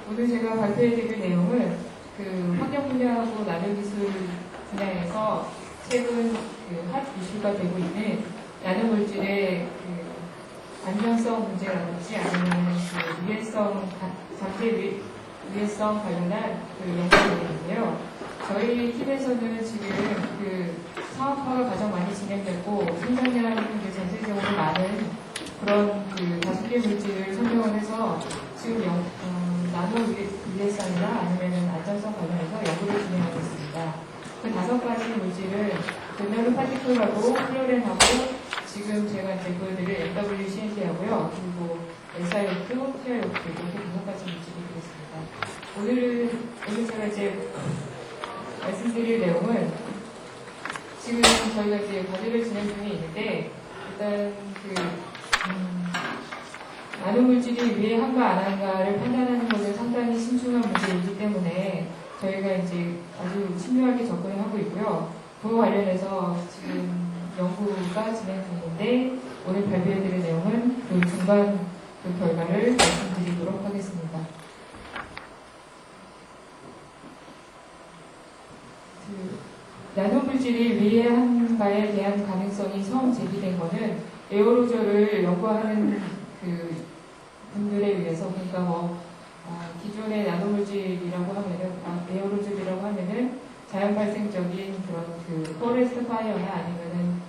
오늘 제가 발표해드릴 내용은 그 환경 분야하고 나노기술 분야에서 최근 핫 이슈가 되고 있는 나노물질의 안전성 문제라든지 아니면 유해성, 잠재 유해성 관련한 연구인데요. 저희 팀에서는 지금 사업화가 가장 많이 진행되고 생산량 전체적으로 많은 그런 다수계 물질을 선정을 해서 지금 나노 유해성이나 아니면 안전성 관련해서 연구를 진행하고 있습니다. 그 5가지 물질은 나노 파티클하고 플로렌하고 지금 제가 이제 보여드릴 MWCNT하고요. 그리고 SiO2, TiO2 이렇게 5가지 물질이 되겠습니다. 오늘 제가 이제 말씀드릴 내용은 지금 저희가 이제 과제를 진행 중에 있는데 일단 나노물질이 위해한가 안 한가를 판단하는 것은 상당히 신중한 문제이기 때문에 저희가 이제 아주 친밀하게 접근을 하고 있고요. 그와 관련해서 지금 연구가 진행 중인데 오늘 발표해드릴 내용은 중간 결과를 말씀드리도록 하겠습니다. 나노물질이 위해한가에 대한 가능성이 처음 제기된 것은 에어로졸을 연구하는 분들에 의해서, 그러니까 기존의 나노물질이라고 하면은, 에어로졸이라고 하면은 자연 발생적인 그런 포레스트 파이어나 아니면은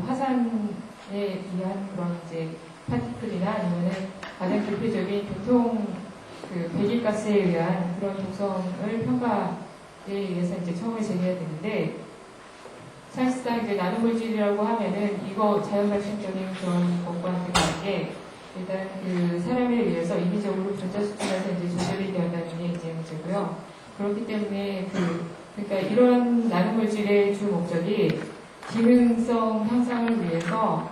화산에 의한 그런 이제 파티클이나 아니면은 가장 대표적인 교통 배기가스에 의한 그런 독성을 평가에 의해서 이제 처음에 제기가 되는데, 사실상 이제 나노물질이라고 하면은 이거 자연 발생적인 그런 것과 다르게 일단 사람에 의해서 인위적으로 전자수준에서 이제 조절이 되었다는 게 이제 문제고요. 그렇기 때문에 그러니까 이런 나노물질의 주 목적이 기능성 향상을 위해서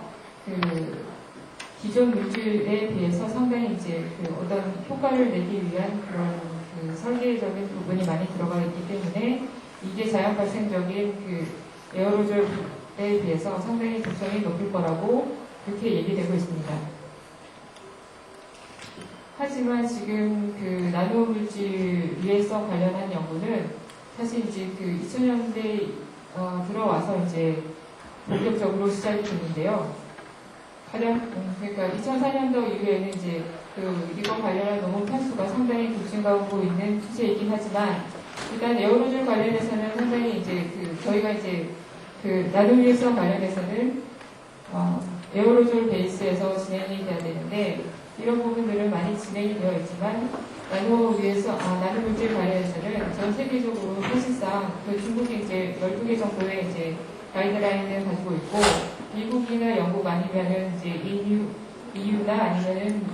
기존 물질에 비해서 상당히 이제 어떤 효과를 내기 위한 그런 설계적인 부분이 많이 들어가 있기 때문에 이게 자연 발생적인 에어로졸에 비해서 상당히 독성이 높을 거라고 그렇게 얘기되고 있습니다. 하지만 지금 나노물질 유해성 관련한 연구는 사실 이제 2000년대 들어와서 이제 본격적으로 시작이 됐는데요. 그러니까 2004년도 이후에는 이제 이거 관련한 논문 편수가 상당히 급증하고 있는 추세이긴 하지만 일단 에어로졸 관련해서는 상당히 이제 저희가 이제 나노 유해성 관련해서는 에어로졸 베이스에서 진행이 돼야 되는데 이런 부분들은 많이 진행이 되어 있지만 나노물질 관련해서는 전 세계적으로 사실상 중국이 이제 12개 정도의 이제 가이드라인을 가지고 있고 미국이나 영국 아니면은 이제 EU나 아니면은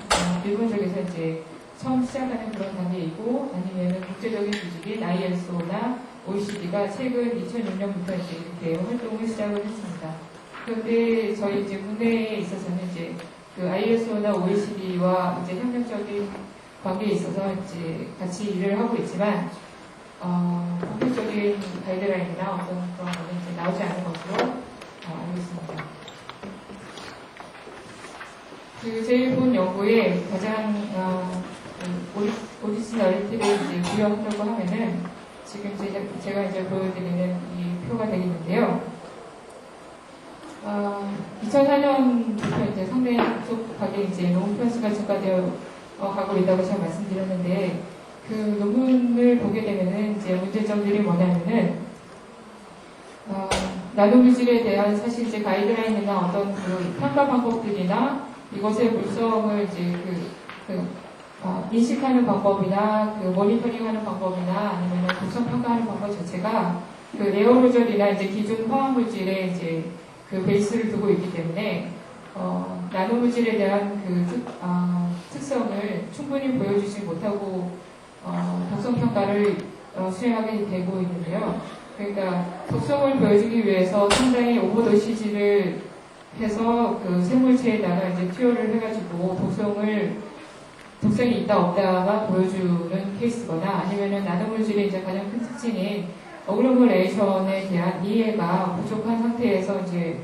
일본 쪽에서 이제 처음 시작하는 그런 단계이고 아니면은 국제적인 조직인 ISO나 OECD가 최근 2006년부터 이제 이렇게 활동을 시작을 했습니다. 그런데 저희 이제 국내에 있어서는 이제 ISO나 OECD와 이제 협력적인 관계에 있어서 이제 같이 일을 하고 있지만 본격적인 가이드라인이나 어떤 그런 거는 이제 나오지 않은 것으로 알고 있습니다. 제일 본 연구에 가장 오리지널리티를 이제 부여하려고 하면은 지금 제가 이제 보여드리는 이 표가 되겠는데요. 2004년부터 이제 상당히 급속하게 이제 논문 편수가 증가되어 가고 있다고 제가 말씀드렸는데 논문을 보게 되면은 이제 문제점들이 뭐냐면은 나노물질에 대한 사실 이제 가이드라인이나 어떤 평가 방법들이나 이것의 물성을 이제 인식하는 방법이나 모니터링하는 방법이나 아니면 독성 평가하는 방법 자체가 에어로졸이나 이제 기존 화학물질에 이제 베이스를 두고 있기 때문에 나노물질에 대한 특성을 충분히 보여주지 못하고 독성 평가를 수행하게 되고 있는데요. 그러니까 독성을 보여주기 위해서 상당히 오버도시지를 해서 생물체에다가 이제 투여를 해가지고 독성이 있다 없다가 보여주는 케이스거나 아니면은 나노물질의 이제 가장 큰 특징인 어그로머레이션에 대한 이해가 부족한 상태에서 이제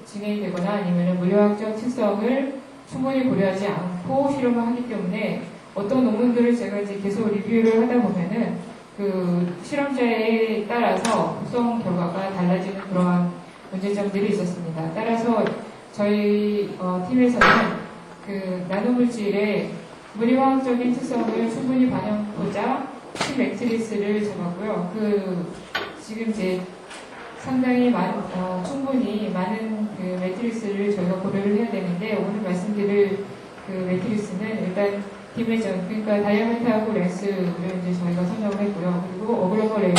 진행이 되거나 아니면은 물리학적 특성을 충분히 고려하지 않고 실험을 하기 때문에 어떤 논문들을 제가 이제 계속 리뷰를 하다 보면은 그 실험자에 따라서 구성 결과가 달라지는 그런 문제점들이 있었습니다. 따라서 저희 팀에서는 그 나노물질의 물리화학적인 특성을 충분히 반영하고자 팀 매트리스를 잡았고요. 그 지금 이제 상당히 충분히 많은 그 매트리스를 저희가 고려를 해야 되는데 오늘 말씀드릴 그 매트리스는 일단 디메전, 그러니까 다이아메트하고 렌스를 이제 저희가 선정을 했고요. 그리고 어글러머 레이어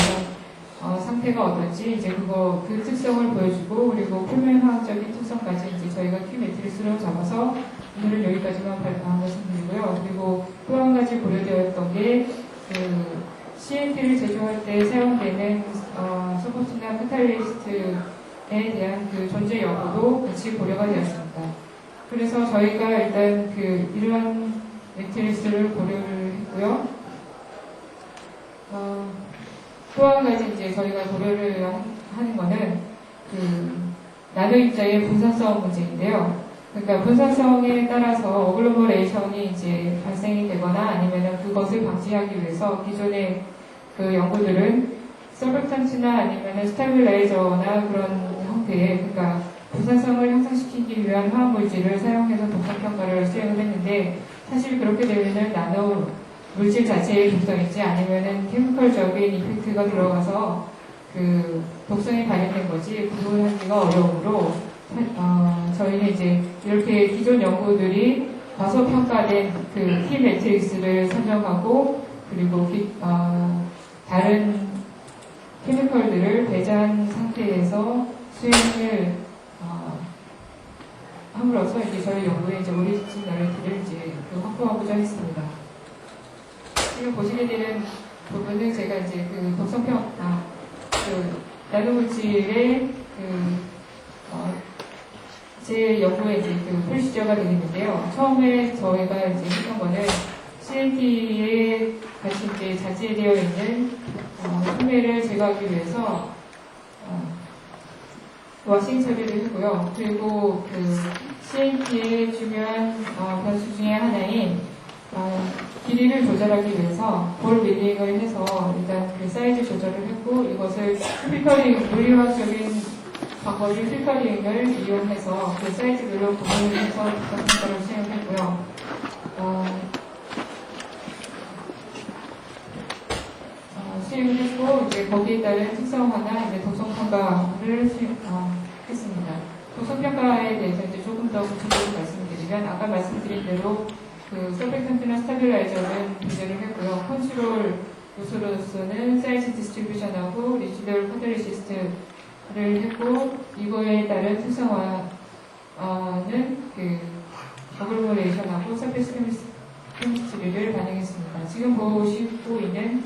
상태가 어떤지 이제 그 특성을 보여주고 그리고 표면화학적인 특성까지 이제 저희가 키 매트리스로 잡아서 오늘은 여기까지만 말씀드리고요. 그리고 또 한 가지 고려되었던 게 그 CNT를 제조할 때 사용되는 서포트나 카탈리스트에 대한 그 존재 여부도 같이 고려가 되었습니다. 그래서 저희가 일단 그 이러한 매트리스를 고려를 했고요. 또 한 가지 이제 저희가 고려를 하는 거는 그 나노 입자의 분산성 문제인데요. 그러니까 분산성에 따라서 어글로머레이션이 이제 발생이 되거나 아니면 그것을 방지하기 위해서 기존의 그 연구들은 서브탄츠나 아니면 스타빌라이저나 그런 형태의 그러니까 분산성을 형성시키기 위한 화학물질을 사용해서 독성 평가를 수행을 했는데 사실 그렇게 되면은 나노 물질 자체의 독성인지 아니면은 케미컬적인 이펙트가 들어가서 그 독성이 발현된 거지 구분하기가 어려우므로 저희는 이제 이렇게 기존 연구들이 과소평가된 그 키 매트릭스를 선정하고 그리고 다른 케미컬들을 배제한 상태에서 수행을 함으로써 이제 저희 연구의 이제 오리진 나레티를 이제 확보하고자 했습니다. 지금 보시게 되는 부분은 제가 이제 그 독성평, 나노물질의 제 연구의 이제 그 프로시저가 되겠는데요. 처음에 저희가 이제 했던 거는 CNT에 같이 이제 자재되어 있는 소매를 제거하기 위해서 워싱 처리를 했고요. 그리고 그 CNT의 중요한 변수 중에 하나인 길이를 조절하기 위해서 볼 밀링을 해서 일단 그 사이즈 조절을 했고 이것을 필터링, 물리화학적인 방법인 필터링을 이용해서 그 사이즈별로 구분을 해서 독성평가를 수행했고요. 수행을 했고 이제 거기에 따른 특성화나 이제 독성평가를 했습니다. 독성평가에 대해서 이제 조금 더 구체적으로 말씀드리면 아까 말씀드린 대로 그 서펙턴트나 스타빌라이저는 분석을 했고요. 컨트롤 요소로서는 사이즈 디스트리뷰션하고 리지덜 카탈리시스트를 했고 이거에 따른 특성화는 그 어글로레이션하고 서페이스 케미스트리를 반영했습니다. 지금 보시고 있는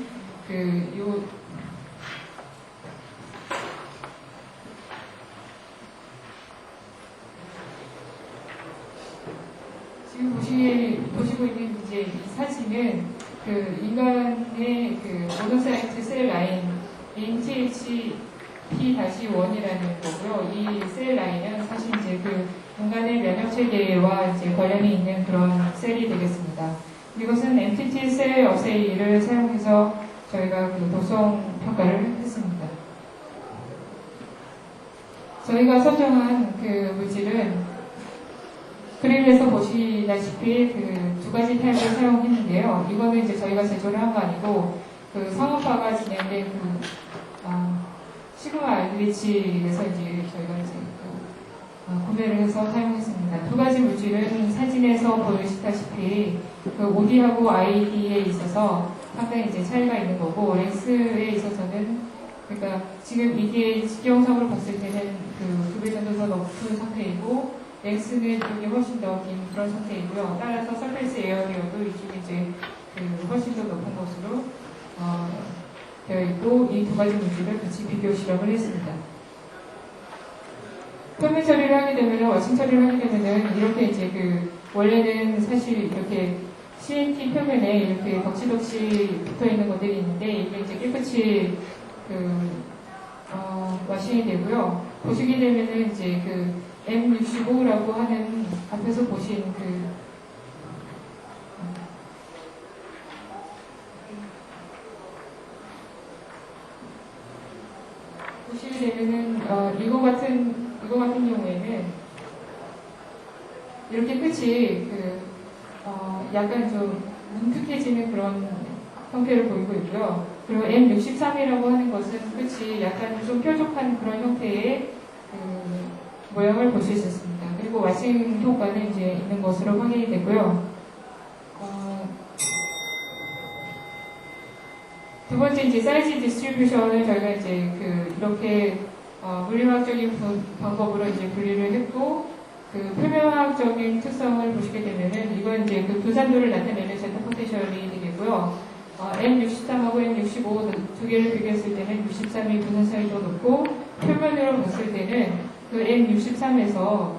지금 보시고 있는 이제 이 사진은 그 인간의 그 모노사이트 셀 라인인 THP-1이라는 거고요. 이 셀 라인은 사실 이제 그 인간의 면역 체계와 이제 관련이 있는 그런 셀이 되겠습니다. 이것은 엔티티 셀 어세이를 사용해서 저희가 그 독성 평가를 했습니다. 저희가 선정한 그 물질은 그림에서 보시다시피 그 두 가지 타입을 사용했는데요. 이거는 이제 저희가 제조를 한 거 아니고 그 상업화가 진행된 그 시그마 알리치에서 이제 저희가 이제 구매를 해서 사용했습니다. 두 가지 물질은 사진에서 보시다시피 그 OD하고 ID에 있어서 상당히 이제 차이가 있는 거고 렉스에 있어서는 그러니까 지금 EDA 직경상으로 봤을 때는 그 2배 정도 더 높은 상태이고 렉스는 이쪽이 훨씬 더 긴 그런 상태이고요. 따라서 서페이스 에어리어도 이쪽이 이제 그 훨씬 더 높은 것으로 되어 있고 이 두 가지 물질을 같이 비교 실험을 했습니다. 표면 처리를 하게 되면 워싱 처리를 하게 되면은 이렇게 이제 그 원래는 사실 이렇게 CNT 표면에 이렇게 덕지덕지 붙어 있는 것들이 있는데 이게 이제 깨끗이 워싱이 되고요. 보시게 되면은 이제 그 M65라고 하는 앞에서 보신 이렇게 끝이 약간 좀 뭉툭해지는 그런 형태를 보이고 있고요. 그리고 M63이라고 하는 것은 끝이 약간 좀 뾰족한 그런 형태의 모양을 볼 수 있었습니다. 그리고 왓싱 효과는 이제 있는 것으로 확인이 되고요. 두 번째 이제 사이즈 디스트리뷰션을 저희가 이제 이렇게 물리화학적인 방법으로 이제 분리를 했고 표면화학적인 특성을 보시게 되면은 이건 이제 분산도를 나타내는 제타 포텐셜이 되겠고요. M63하고 M65 두 개를 비교했을 때는 63이 분산성이 더 높고 표면으로 봤을 때는 M63에서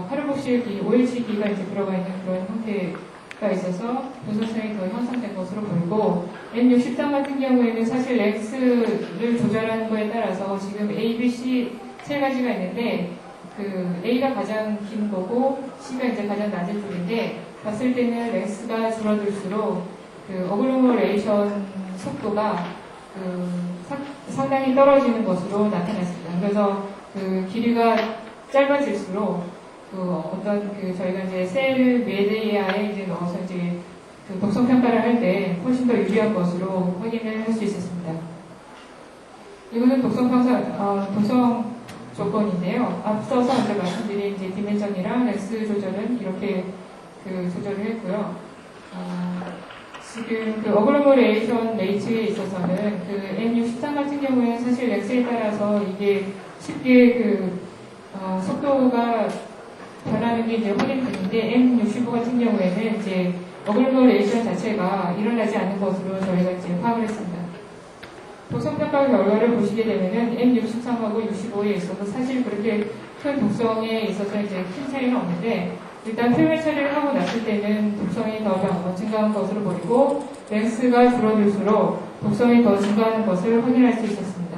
카르복실 OH기가 이제 들어가 있는 그런 형태가 있어서 분산성이 더 향상된 것으로 보이고 M63 같은 경우에는 사실 렉스를 조절하는 거에 따라서 지금 A, B, C 세 가지가 있는데 A가 가장 긴 거고 C가 이제 가장 낮은 쪽인데 봤을 때는 렉스가 줄어들수록 어글로머레이션 속도가 상당히 떨어지는 것으로 나타났습니다. 그래서 길이가 짧아질수록 저희가 이제 셀 메디아에 이제 넣어서 이제 독성 평가를 할 때 훨씬 더 유리한 것으로 확인을 할 수 있었습니다. 이거는 독성 조건인데요. 앞서서 이제 말씀드린 이제 디멘전이랑 렉스 조절은 이렇게 조절을 했고요. 지금 어글로머레이션 레이트에 있어서는 M63 같은 경우에는 사실 렉스에 따라서 이게 쉽게 속도가 변하는 게 이제 확인되는데 M65 같은 경우에는 이제 어글로머레이션 자체가 일어나지 않는 것으로 저희가 이제 파악을 했습니다. 독성평가 결과를 보시게 되면은 M63하고 65에 있어서 사실 그렇게 큰 독성에 있어서 이제 큰 차이는 없는데 일단 표면 처리를 하고 났을 때는 독성이 더 증가한 것으로 보이고 렉스가 줄어들수록 독성이 더 증가하는 것을 확인할 수 있었습니다.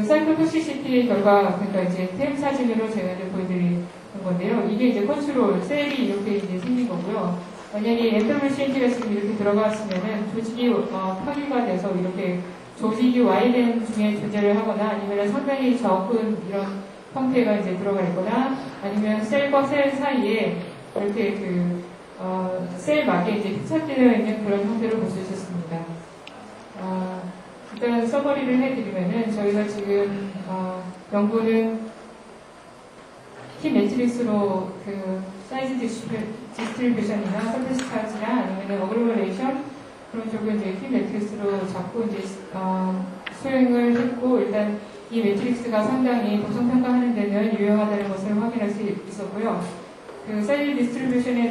사이토토시시티 결과, 그러니까 이제 템 사진으로 제가 이제 보여드리는 건데요. 이게 이제 컨트롤, 셀이 이렇게 이제 생긴 거고요. 만약에 엔터블CNT가 지금 이렇게 들어갔으면은 조직이 파괴가 돼서 이렇게 조직이 와이덴 중에 존재를 하거나 아니면 상당히 적은 이런 형태가 이제 들어가 있거나 아니면 셀과 셀 사이에 이렇게 셀막에 이제 흡착되어 있는 그런 형태를 볼 수 있었습니다. 일단 서머리를 해드리면은 저희가 지금 연구는 키 매트릭스로 사이즈 디스트리뷰션이나 서페스 차트나 아니면 어글로머레이션 그런 쪽을 이제 키 매트릭스로 잡고 이제 수행을 했고 일단 이 매트릭스가 상당히 독성 평가하는 데는 유용하다는 것을 확인할 수 있었고요. 사이즈 디스트리뷰션에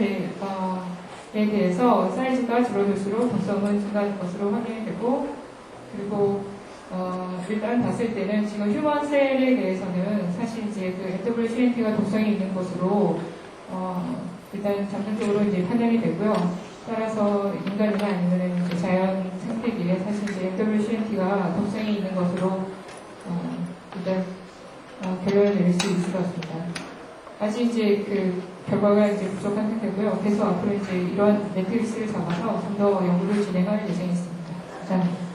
대해서 사이즈가 줄어들수록 독성은 증가하는 것으로 확인이 되고 그리고 일단 봤을 때는 지금 휴먼 셀에 대해서는 사실 이제 FWCNT가 독성이 있는 것으로 일단 잠정적으로 이제 판단이 되고요. 따라서 인간이나 아니면 이제 자연 생태계에 사실 이제 FWCNT가 독성이 있는 것으로 일단 결론을 내릴 수 있을 것 같습니다. 아직 이제 결과가 이제 부족한 상태고요. 계속 앞으로 이제 이런 매트릭스를 잡아서 좀 더 연구를 진행할 예정이 있습니다. 감사합니다.